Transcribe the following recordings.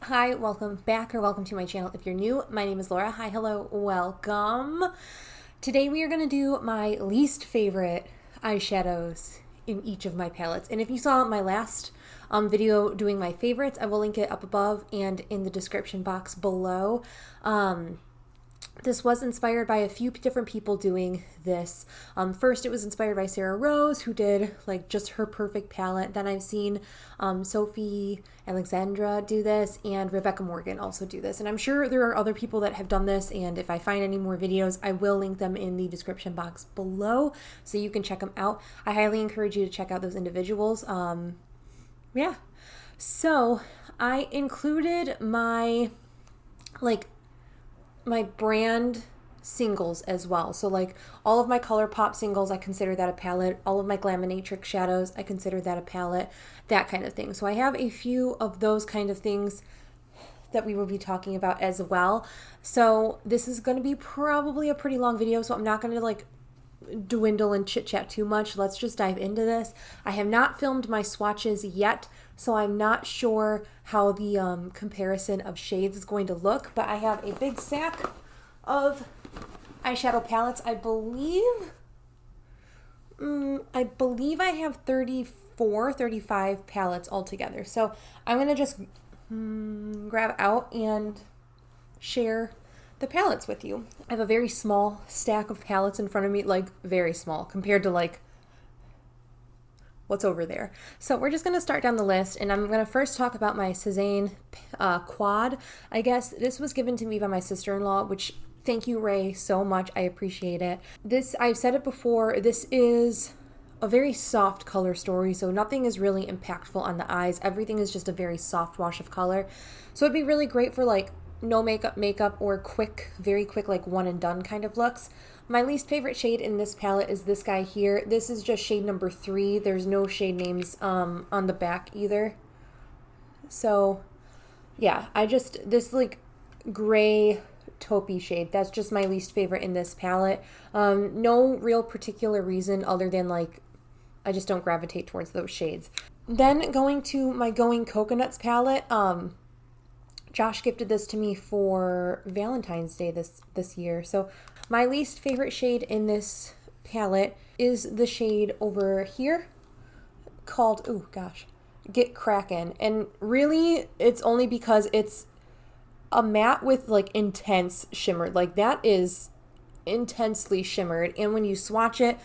Hi, welcome back or welcome to my channel. If you're new, my name is Laura. Hi, hello, welcome. Today we are going to do my least favorite eyeshadows in each of my palettes. And if you saw my last video doing my favorites, I will link it up above and in the description box below. This was inspired by a few different people doing this. First, it was inspired by Sarah Rose, who did like just her perfect palette. Then I've seen Sophie Alexandra do this, and Rebecca Morgan also do this. And I'm sure there are other people that have done this, and if I find any more videos, I will link them in the description box below so you can check them out. I highly encourage you to check out those individuals. Yeah. So I included my brand singles as well. So like all of my Colourpop singles, I consider that a palette. All of my Glaminatrix shadows, I consider that a palette, that kind of thing. So I have a few of those kind of things that we will be talking about as well. So this is going to be probably a pretty long video, so I'm not going to like dwindle and chit chat too much. Let's just dive into this. I have not filmed my swatches yet, so I'm not sure how the comparison of shades is going to look, but I have a big stack of eyeshadow palettes. I believe I have 35 palettes altogether. So I'm going to just grab out and share the palettes with you. I have a very small stack of palettes in front of me, like very small compared to like what's over there. So we're just going to start down the list, and I'm going to first talk about my Cezanne quad. I guess this was given to me by my sister-in-law, which thank you, Ray, so much. I appreciate it. This, I've said it before, this is a very soft color story, so nothing is really impactful on the eyes. Everything is just a very soft wash of color. So it'd be really great for like no makeup or quick, very quick, like one and done kind of looks. My least favorite shade in this palette is this guy here. This is just shade number 3. There's no shade names on the back either. So yeah, this like gray taupey shade, that's just my least favorite in this palette. No real particular reason other than like I just don't gravitate towards those shades. Then going to my Going Coconuts palette, Josh gifted this to me for Valentine's Day this year. So my least favorite shade in this palette is the shade over here called, oh gosh, Get Crackin'. And really, it's only because it's a matte with like intense shimmer. Like that is intensely shimmered. And when you swatch it,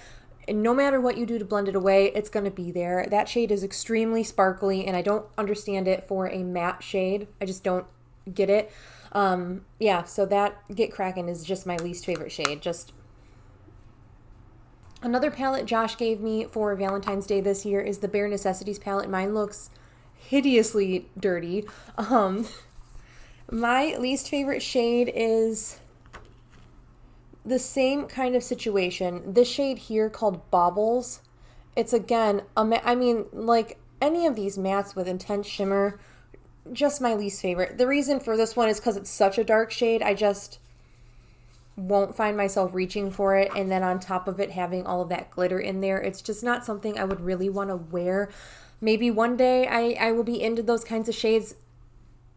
and no matter what you do to blend it away, it's going to be there. That shade is extremely sparkly, and I don't understand it for a matte shade. I just don't get it. Yeah, so that Get Crackin' is just my least favorite shade. Just another palette Josh gave me for Valentine's Day this year is the Bare Necessities palette. Mine looks hideously dirty. My least favorite shade is the same kind of situation. This shade here called Baubles. It's again, I mean, like any of these mattes with intense shimmer, just my least favorite. The reason for this one is because it's such a dark shade. I just won't find myself reaching for it. And then on top of it having all of that glitter in there, it's just not something I would really want to wear. Maybe one day I will be into those kinds of shades.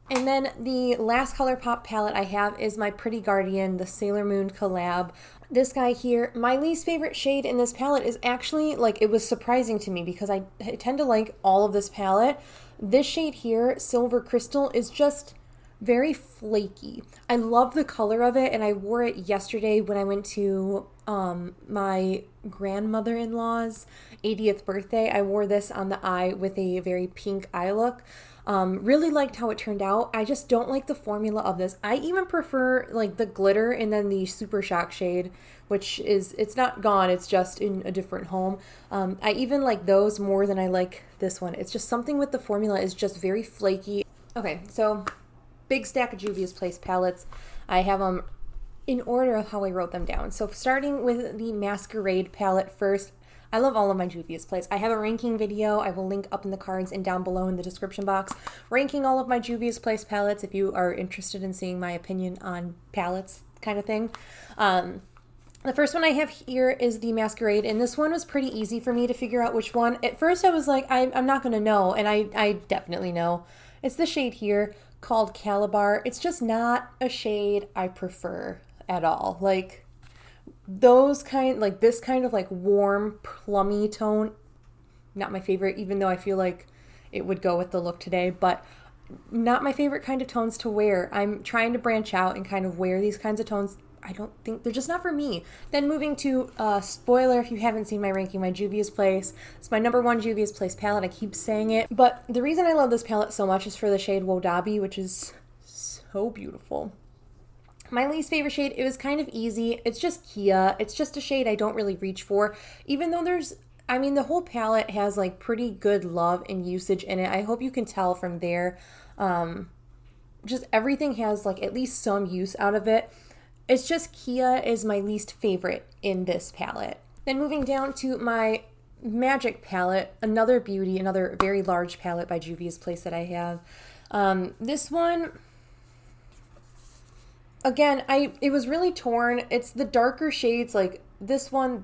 And then the last Colourpop palette I have is my Pretty Guardian, the Sailor Moon collab. This guy here, my least favorite shade in this palette is actually, like, it was surprising to me because I tend to like all of this palette. This shade here, Silver Crystal, is just very flaky. I love the color of it, and I wore it yesterday when I went to my grandmother-in-law's 80th birthday. I wore this on the eye with a very pink eye look. Really liked how it turned out. I just don't like the formula of this. I even prefer like the glitter and then the Super Shock shade, which is, it's not gone, it's just in a different home. I even like those more than I like this one. It's just something with the formula is just very flaky. Okay, so big stack of Juvia's Place palettes. I have them in order of how I wrote them down. So starting with the Masquerade palette first. I love all of my Juvia's Place. I have a ranking video. I will link up in the cards and down below in the description box, ranking all of my Juvia's Place palettes if you are interested in seeing my opinion on palettes kind of thing. The first one I have here is the Masquerade, and this one was pretty easy for me to figure out which one. At first I was like, I'm not going to know, and I definitely know. It's the shade here called Calabar. It's just not a shade I prefer at all. Like those kind, like this kind of like warm, plummy tone, not my favorite, even though I feel like it would go with the look today, but not my favorite kind of tones to wear. I'm trying to branch out and kind of wear these kinds of tones. I don't think they're just not for me. Then moving to spoiler, if you haven't seen my ranking, my Juvia's Place. It's my #1 Juvia's Place palette. I keep saying it, but the reason I love this palette so much is for the shade Roadie, which is so beautiful. My least favorite shade, it was kind of easy. It's just Kia. It's just a shade I don't really reach for, even though there's, I mean, the whole palette has like pretty good love and usage in it. I hope you can tell from there. Just everything has like at least some use out of it. It's just Kia is my least favorite in this palette. Then moving down to my Magic palette, another beauty, another very large palette by Juvia's Place that I have. This one, again, it was really torn. It's the darker shades, like this one,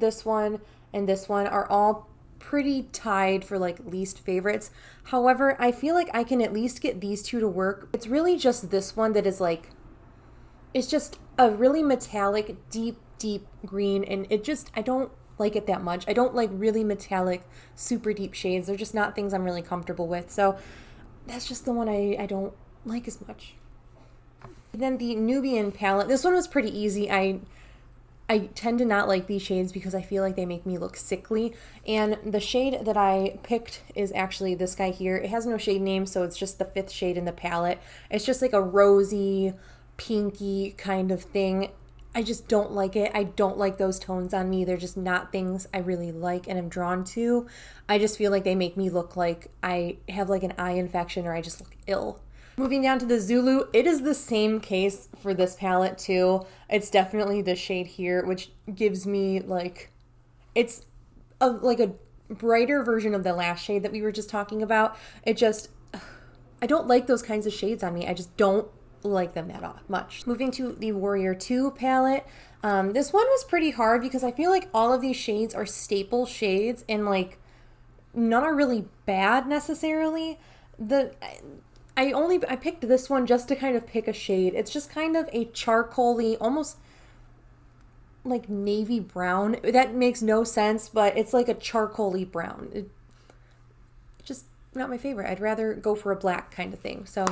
and this one are all pretty tied for like least favorites. However, I feel like I can at least get these two to work. It's really just this one that is like, it's just a really metallic, deep green, and it just, I don't like it that much. I don't like really metallic, super deep shades. They're just not things I'm really comfortable with. So that's just the one I don't like as much. And then the Nubian palette. This one was pretty easy. I tend to not like these shades because I feel like they make me look sickly. And the shade that I picked is actually this guy here. It has no shade name, so it's just the 5th shade in the palette. It's just like a rosy, pinky kind of thing. I just don't like it. I don't like those tones on me. They're just not things I really like and am drawn to. I just feel like they make me look like I have like an eye infection or I just look ill. Moving down to the Zulu, it is the same case for this palette too. It's definitely this shade here, which gives me like, it's like a brighter version of the last shade that we were just talking about. It just, I don't like those kinds of shades on me. I just don't like them that much. Moving to the Warrior 2 palette. This one was pretty hard because I feel like all of these shades are staple shades and like none are really bad necessarily. I picked this one just to kind of pick a shade. It's just kind of a charcoaly, almost like navy brown. That makes no sense, but it's like a charcoaly brown. Just not my favorite. I'd rather go for a black kind of thing. So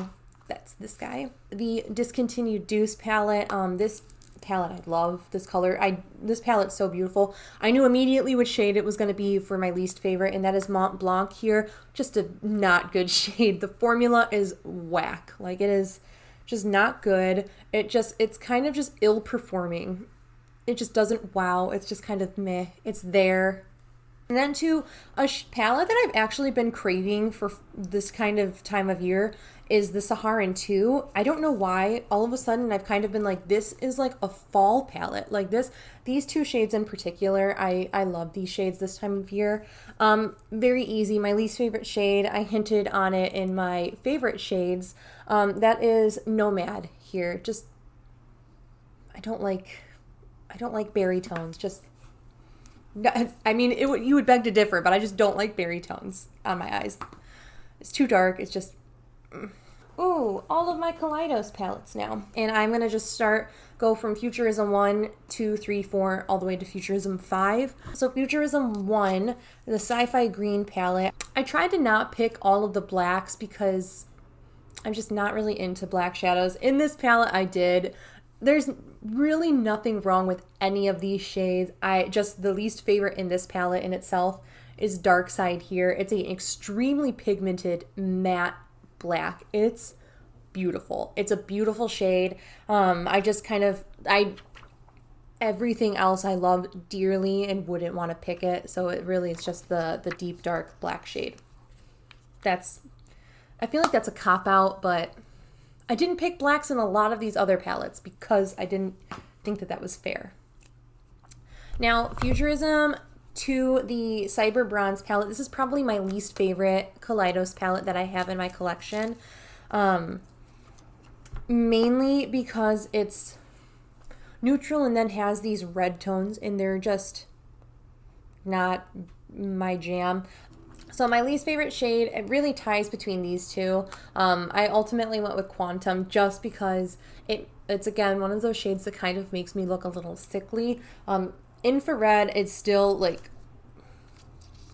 that's this guy. The discontinued Douce palette. This palette, I love this color. This palette's so beautiful. I knew immediately which shade it was going to be for my least favorite, and that is Mont Blanc here. Just a not good shade. The formula is whack. Like, it is just not good. It's kind of just ill performing. It just doesn't wow. It's just kind of meh. It's there. And then to a palette that I've actually been craving for this kind of time of year is the Saharan 2. I don't know why. All of a sudden, I've kind of been like, this is like a fall palette. Like these two shades in particular, I love these shades this time of year. Very easy. My least favorite shade, I hinted on it in my favorite shades. That is Nomad here. Just, I don't like berry tones. Just, I mean, you would beg to differ, but I just don't like berry tones on my eyes. It's too dark. It's just, ooh, all of my Kaleidos palettes now. And I'm going to just go from Futurism 1, 2, 3, 4, all the way to Futurism 5. So Futurism 1, the Sci-Fi Green palette. I tried to not pick all of the blacks because I'm just not really into black shadows. In this palette, I did. There's really nothing wrong with any of these shades. The least favorite in this palette in itself is Darkside here. It's an extremely pigmented matte black. It's beautiful. It's a beautiful shade. Everything else I love dearly and wouldn't want to pick it. So it really is just the deep dark black shade. I feel like that's a cop-out, but I didn't pick blacks in a lot of these other palettes because I didn't think that was fair. Now, Futurism to the Cyber Bronze palette. This is probably my least favorite Kaleidos palette that I have in my collection. Mainly because it's neutral and then has these red tones and they're just not my jam. So my least favorite shade, it really ties between these two. I ultimately went with Quantum just because it's again one of those shades that kind of makes me look a little sickly. Infrared is still like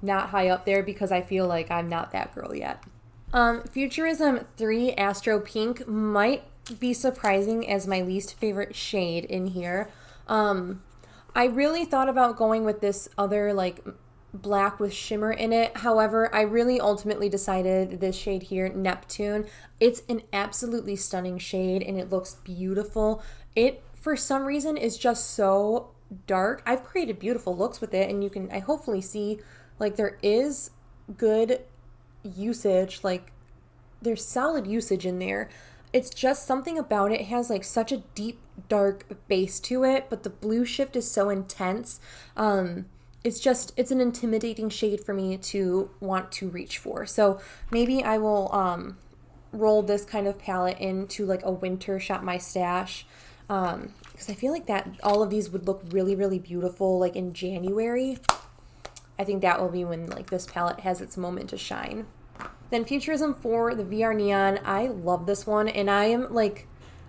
not high up there because I feel like I'm not that girl yet. Futurism 3 Astro Pink might be surprising as my least favorite shade in here. I really thought about going with this other like black with shimmer in it. However, I really ultimately decided this shade here, Neptune. It's an absolutely stunning shade and it looks beautiful. It, for some reason, is just so dark. I've created beautiful looks with it, and you can, I hopefully see, like, there is good usage, like there's solid usage in there. It's just something about it has like such a deep dark base to it, but the blue shift is so intense. It's an intimidating shade for me to want to reach for. So maybe I will roll this kind of palette into like a winter Shop My Stash, because I feel like that all of these would look really, really beautiful like in January. I think that will be when like this palette has its moment to shine. Then Futurism 4, the VR Neon. I love this one, and I am like,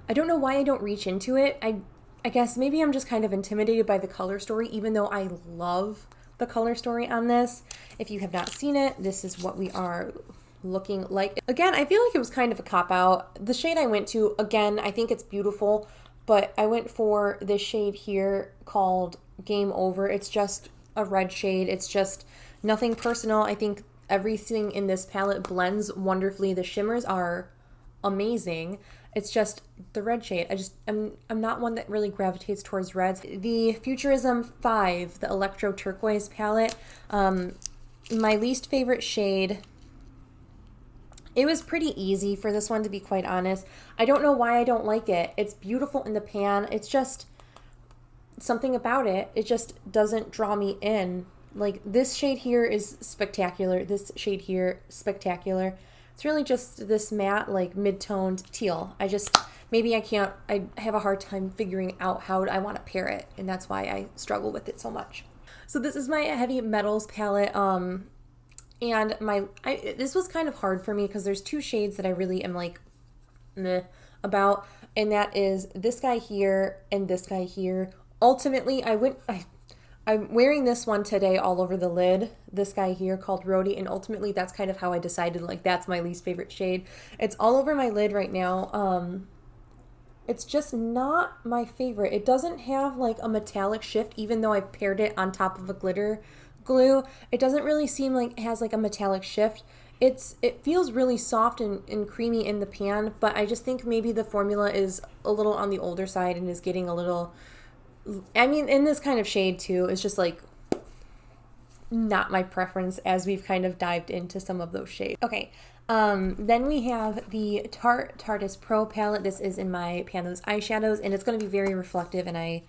I don't know why I don't reach into it. I guess maybe I'm just kind of intimidated by the color story, even though I love the color story on this. If you have not seen it, this is what we are looking like. Again, I feel like it was kind of a cop-out. The shade I went to, again, I think it's beautiful, but I went for this shade here called Game Over. It's just a red shade. It's just nothing personal. I think everything in this palette blends wonderfully. The shimmers are amazing. It's just the red shade. I'm not one that really gravitates towards reds. The Futurism 5, the Electro Turquoise palette, my least favorite shade. It was pretty easy for this one, to be quite honest. I don't know why I don't like it. It's beautiful in the pan. It's just something about it. It just doesn't draw me in. Like, this shade here is spectacular. This shade here, spectacular. It's really just this matte, like, mid-toned teal. I have a hard time figuring out how I want to pair it, and that's why I struggle with it so much. So this is my Heavy Metals palette, and this was kind of hard for me because there's two shades that I really am, like, meh about, and that is this guy here and this guy here. Ultimately, I'm wearing this one today all over the lid, this guy here called Roadie, and ultimately that's kind of how I decided, like, that's my least favorite shade. It's all over my lid right now. It's just not my favorite. It doesn't have, like, a metallic shift, even though I paired it on top of a glitter glue. It doesn't really seem like it has, like, a metallic shift. It feels really soft and creamy in the pan, but I just think maybe the formula is a little on the older side and is getting a little... I mean, in this kind of shade, too, it's just, like, not my preference as we've kind of dived into some of those shades. Okay, then we have the Tarte Tarteist Pro palette. This is in my Panos eyeshadows, and it's going to be very reflective, and I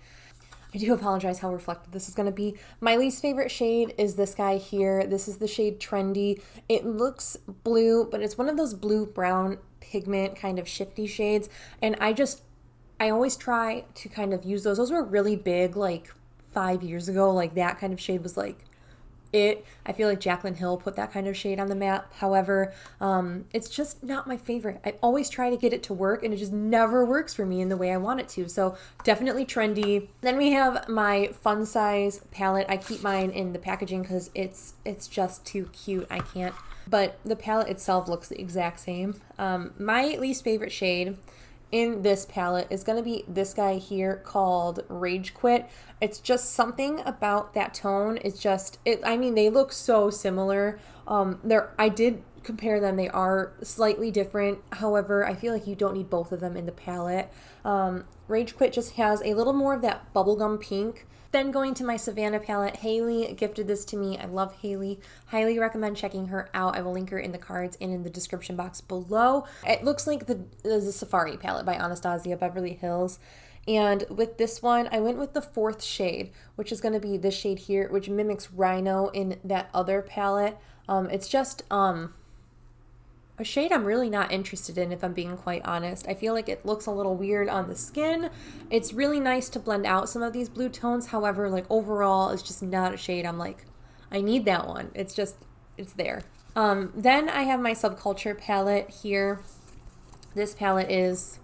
do apologize how reflective this is going to be. My least favorite shade is this guy here. This is the shade Trendy. It looks blue, but it's one of those blue-brown pigment kind of shifty shades, and I always try to kind of use those. Those were really big, like, 5 years ago. Like, that kind of shade was, like, it. I feel like Jaclyn Hill put that kind of shade on the map. However, it's just not my favorite. I always try to get it to work, and it just never works for me in the way I want it to. So, definitely Trendy. Then we have my Fun Size palette. I keep mine in the packaging because it's just too cute. I can't. But the palette itself looks the exact same. My least favorite shade in this palette is going to be this guy here called Rage Quit. It's just something about that tone. It's just, I mean, they look so similar. I did compare them. They are slightly different. However, I feel like you don't need both of them in the palette. Rage Quit just has a little more of that bubblegum pink. Then going to my Savanna palette, Haley gifted this to me. I love Haley. Highly recommend checking her out. I will link her in the cards and in the description box below. It looks like the Safari palette by Anastasia Beverly Hills. And with this one, I went with the fourth shade, which is going to be this shade here, which mimics Rhino in that other palette. It's just a shade I'm really not interested in, if I'm being quite honest. I feel like it looks a little weird on the skin. It's really nice to blend out some of these blue tones. However, like, overall, it's just not a shade I'm like, I need that one. It's there. Then I have my Subculture palette here. This palette is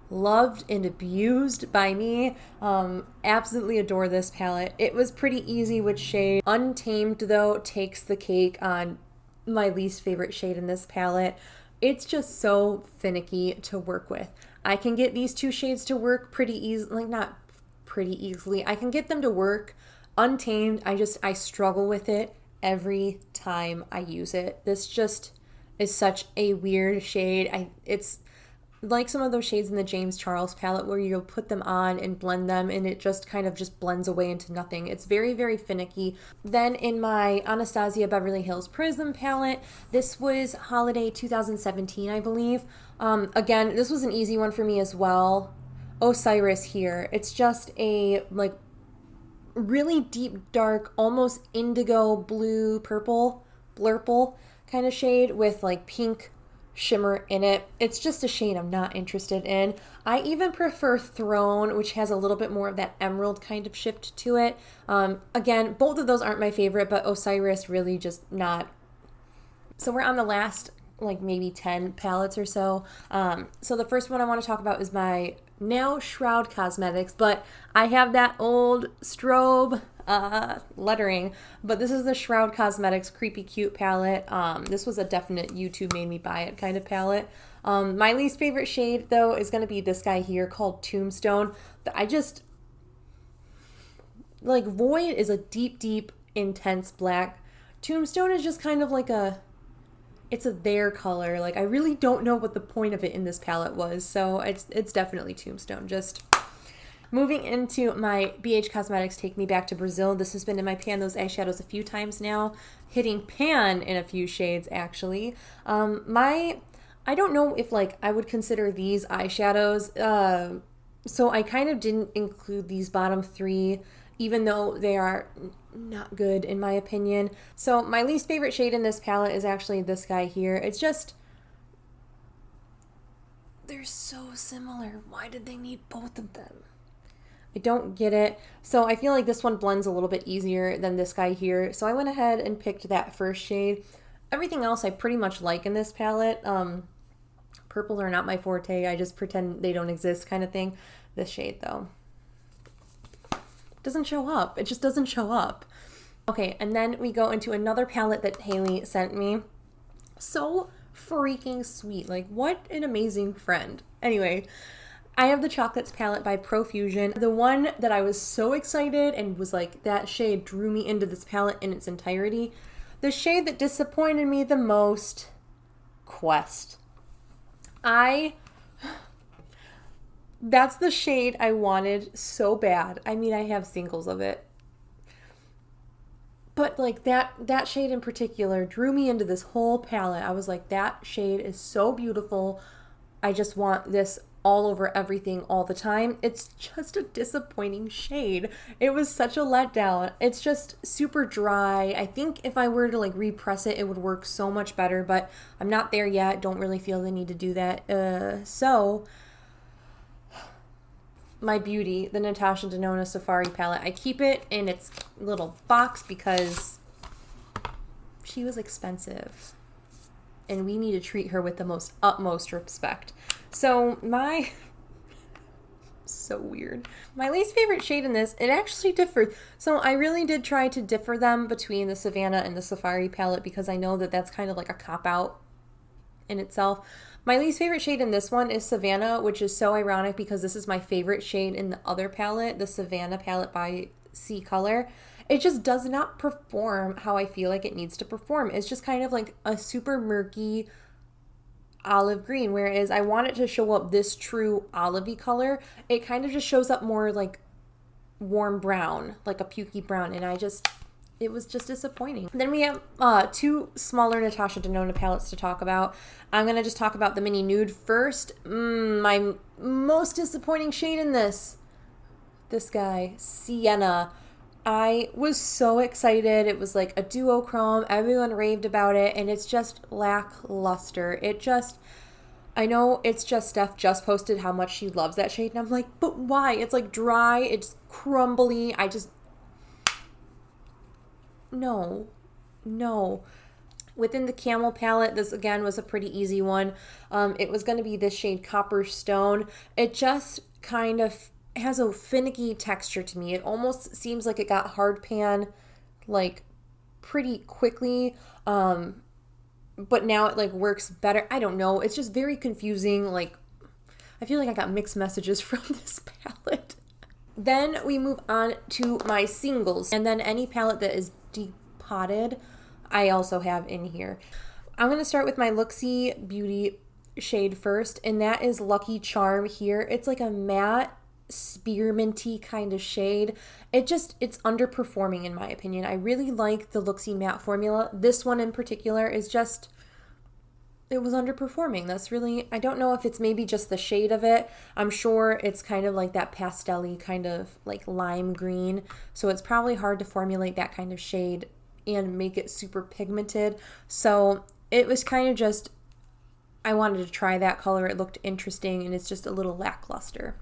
loved and abused by me. Absolutely adore this palette. It was pretty easy with shade. Untamed, though, takes the cake on my least favorite shade in this palette. It's just so finicky to work with. I can get these two shades to work pretty easily, like not pretty easily. I can get them to work. Untamed, I struggle with it every time I use it. This just is such a weird shade. It's like some of those shades in the James Charles palette where you'll put them on and blend them and it just kind of just blends away into nothing. It's very, very finicky. Then in my Anastasia Beverly Hills Prism palette, this was holiday 2017, I believe. Again, this was an easy one for me as well. Osiris here. It's just a like really deep, dark, almost indigo blue, purple, blurple kind of shade with like pink shimmer in it. It's just a shade I'm not interested in. I even prefer Throne, which has a little bit more of that emerald kind of shift to it. Again, both of those aren't my favorite, but Osiris really just not. So we're on the last like maybe 10 palettes or so. So the first one I want to talk about is my now Shroud Cosmetics, but I have that old strobe lettering, but this is the Shroud Cosmetics Creepy Cute palette. This was a definite YouTube made me buy it kind of palette. My least favorite shade though is going to be this guy here called Tombstone. I just like Void is a deep, deep, intense black. Tombstone is just kind of like it's a their color. Like I really don't know what the point of it in this palette was, so it's definitely Tombstone. Just moving into my BH Cosmetics Take Me Back to Brazil. This has been in my pan those eyeshadows a few times now, hitting pan in a few shades actually. I don't know if like I would consider these eyeshadows, so I kind of didn't include these bottom three, even though they are not good in my opinion. So my least favorite shade in this palette is actually this guy here. It's just, they're so similar. Why did they need both of them? I don't get it. So I feel like this one blends a little bit easier than this guy here. So I went ahead and picked that first shade. Everything else I pretty much like in this palette. Purples are not my forte. I just pretend they don't exist kind of thing. This shade though doesn't show up. It just doesn't show up. Okay, and then we go into another palette that Haley sent me. So freaking sweet. Like, what an amazing friend. Anyway, I have the Chocolates palette by Profusion. The one that I was so excited and was like, that shade drew me into this palette in its entirety. The shade that disappointed me the most, Quest. That's the shade I wanted so bad. I mean, I have singles of it. But like that shade in particular drew me into this whole palette. I was like, that shade is so beautiful. I just want this all over everything all the time. It's just a disappointing shade. It was such a letdown. It's just super dry. I think if I were to like repress it, it would work so much better, but I'm not there yet. Don't really feel the need to do that. So my beauty, the Natasha Denona Safari palette. I keep it in its little box because she was expensive and we need to treat her with the utmost respect. So so weird. My least favorite shade in this, it actually differed. So I really did try to differ them between the Savanna and the Safari palette because I know that that's kind of like a cop-out in itself. My least favorite shade in this one is Savanna, which is so ironic because this is my favorite shade in the other palette, the Savanna palette by CColor. It just does not perform how I feel like it needs to perform. It's just kind of like a super murky olive green, whereas I want it to show up this true olivey color. It kind of just shows up more like warm brown, like a pukey brown, and it was just disappointing. Then we have two smaller Natasha Denona palettes to talk about. I'm going to just talk about the Mini Nude first. My most disappointing shade in this guy, Sienna. I was so excited. It was like a duochrome. Everyone raved about it, and it's just lackluster. I know it's just Steph just posted how much she loves that shade, and I'm like, but why? It's like dry. It's crumbly. No. Within the Camel palette, this again was a pretty easy one. It was going to be this shade Copper Stone. It just kind of has a finicky texture to me. It almost seems like it got hard pan like pretty quickly, but now it like works better. I don't know. It's just very confusing. Like, I feel like I got mixed messages from this palette. Then we move on to my singles, and then any palette that is depotted, I also have in here. I'm going to start with my Looksy Beauty shade first, and that is Lucky Charm here. It's like a matte spearminty kind of shade. It's underperforming in my opinion. I really like the Looksy matte formula. This one in particular is just, it was underperforming. That's really, I don't know if it's maybe just the shade of it. I'm sure it's kind of like that pastel-y kind of like lime green. So it's probably hard to formulate that kind of shade and make it super pigmented. So it was kind of just, I wanted to try that color. It looked interesting and it's just a little lackluster.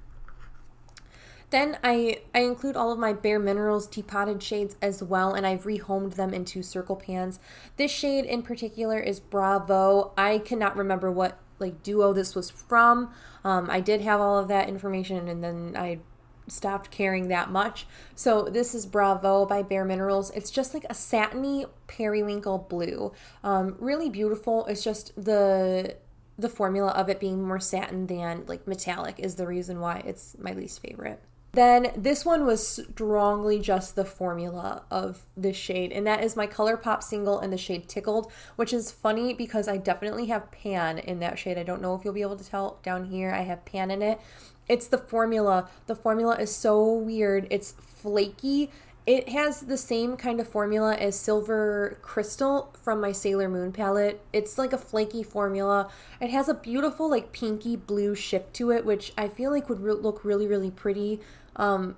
Then I include all of my Bare Minerals depotted shades as well, and I've rehomed them into circle pans. This shade in particular is Bravo. I cannot remember what like duo this was from. I did have all of that information and then I stopped caring that much. So this is Bravo by Bare Minerals. It's just like a satiny periwinkle blue. Really beautiful. It's just the formula of it being more satin than like metallic is the reason why it's my least favorite. Then this one was strongly just the formula of this shade, and that is my Colourpop single in the shade Tickled, which is funny because I definitely have pan in that shade. I don't know if you'll be able to tell down here. I have pan in it. It's the formula. The formula is so weird. It's flaky. It has the same kind of formula as Silver Crystal from my Sailor Moon palette. It's like a flaky formula. It has a beautiful like pinky blue ship to it, which I feel like would look really, really pretty.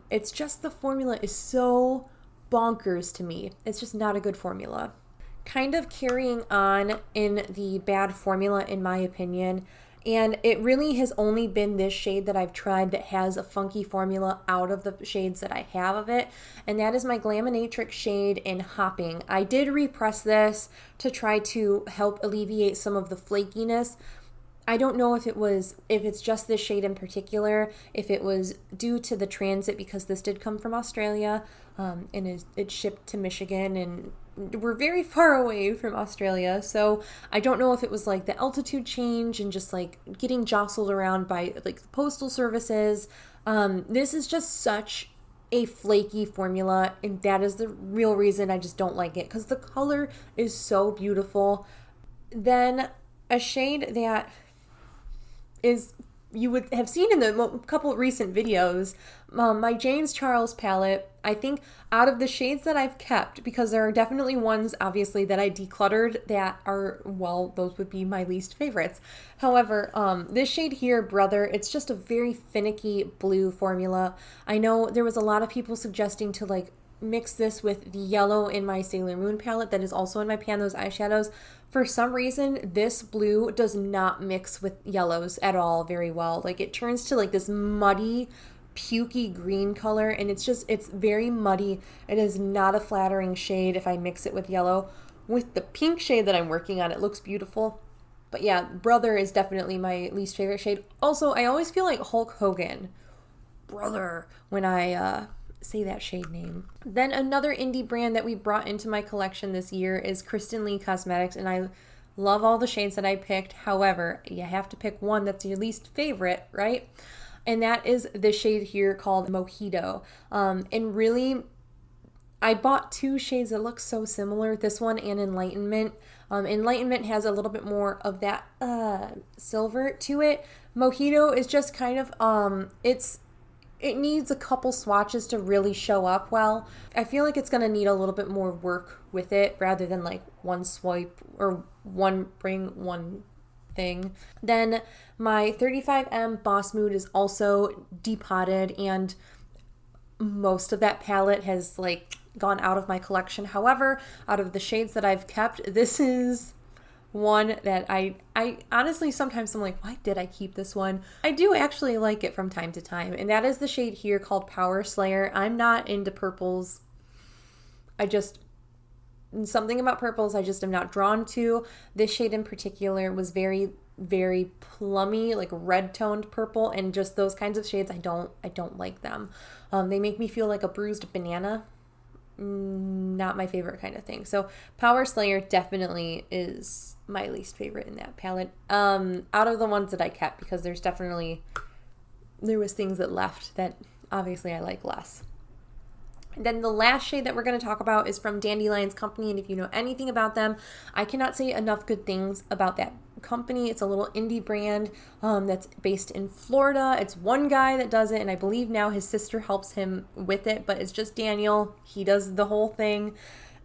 It's just the formula is so bonkers to me. It's just not a good formula. Kind of carrying on in the bad formula in my opinion. And it really has only been this shade that I've tried that has a funky formula out of the shades that I have of it. And that is my Glaminatrix shade in Hopping. I did repress this to try to help alleviate some of the flakiness. I don't know if it's just this shade in particular, if it was due to the transit because this did come from Australia and it's shipped to Michigan and we're very far away from Australia, so I don't know if it was like the altitude change and just like getting jostled around by like the postal services. This is just such a flaky formula, and that is the real reason I just don't like it, because the color is so beautiful. Then a shade that is you would have seen in the couple recent videos, my James Charles palette. I think out of the shades that I've kept, because there are definitely ones obviously that I decluttered that are, well, those would be my least favorites. However, this shade here, Brother, it's just a very finicky blue formula. I know there was a lot of people suggesting to like mix this with the yellow in my Sailor Moon palette that is also in my Pan Those eyeshadows. For some reason, this blue does not mix with yellows at all very well. Like it turns to like this muddy, pukey green color, and it's very muddy. It is not a flattering shade if I mix it with yellow. With the pink shade that I'm working on, it looks beautiful. But yeah, Brother is definitely my least favorite shade. Also, I always feel like Hulk Hogan, Brother, when I say that shade name. Then another indie brand that we brought into my collection this year is Kristen Lee Cosmetics, and I love all the shades that I picked. However, you have to pick one that's your least favorite, right? And that is the shade here called Mojito. And really, I bought two shades that look so similar, this one and Enlightenment. Enlightenment has a little bit more of that silver to it. Mojito is just kind of, it needs a couple swatches to really show up well. I feel like it's going to need a little bit more work with it rather than like one swipe or one thing. Then my 35M Boss Mood is also depotted, and most of that palette has like gone out of my collection. However, out of the shades that I've kept, this is one that I honestly sometimes I'm like, why did I keep this one? I do actually like it from time to time, and that is the shade here called Power Slayer. I'm not into purples. something about purples I just am not drawn to. This shade in particular was very, very plummy, like red toned purple, and just those kinds of shades, I don't like them. They make me feel like a bruised banana. Not my favorite kind of thing. So Power Slayer definitely is my least favorite in that palette. Out of the ones that I kept, because there was things that left that obviously I like less. And then the last shade that we're going to talk about is from Dandelion's Company, and if you know anything about them, I cannot say enough good things about that company. It's a little indie brand that's based in Florida. It's one guy that does it, and I believe now his sister helps him with it, but it's just Daniel. He does the whole thing.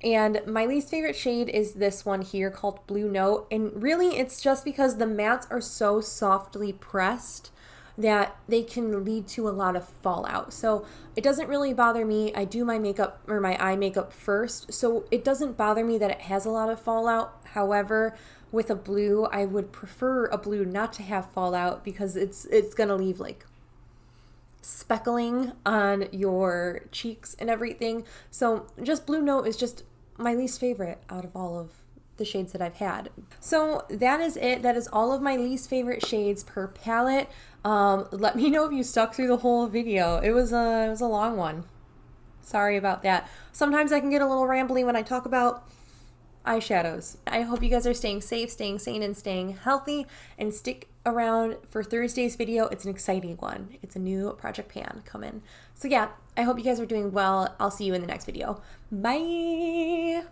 And my least favorite shade is this one here called Blue Note, and really it's just because the mattes are so softly pressed that they can lead to a lot of fallout. So it doesn't really bother me. I do my makeup or my eye makeup first, so it doesn't bother me that it has a lot of fallout. However, with a blue, I would prefer a blue not to have fallout because it's gonna leave like speckling on your cheeks and everything. So just Blue Note is just my least favorite out of all of the shades that I've had. So that is it. That is all of my least favorite shades per palette. Let me know if you stuck through the whole video. It was a long one. Sorry about that. Sometimes I can get a little rambly when I talk about eyeshadows. I hope you guys are staying safe, staying sane, and staying healthy, and stick around for Thursday's video. It's an exciting one. It's a new Project Pan coming. So yeah, I hope you guys are doing well. I'll see you in the next video. Bye!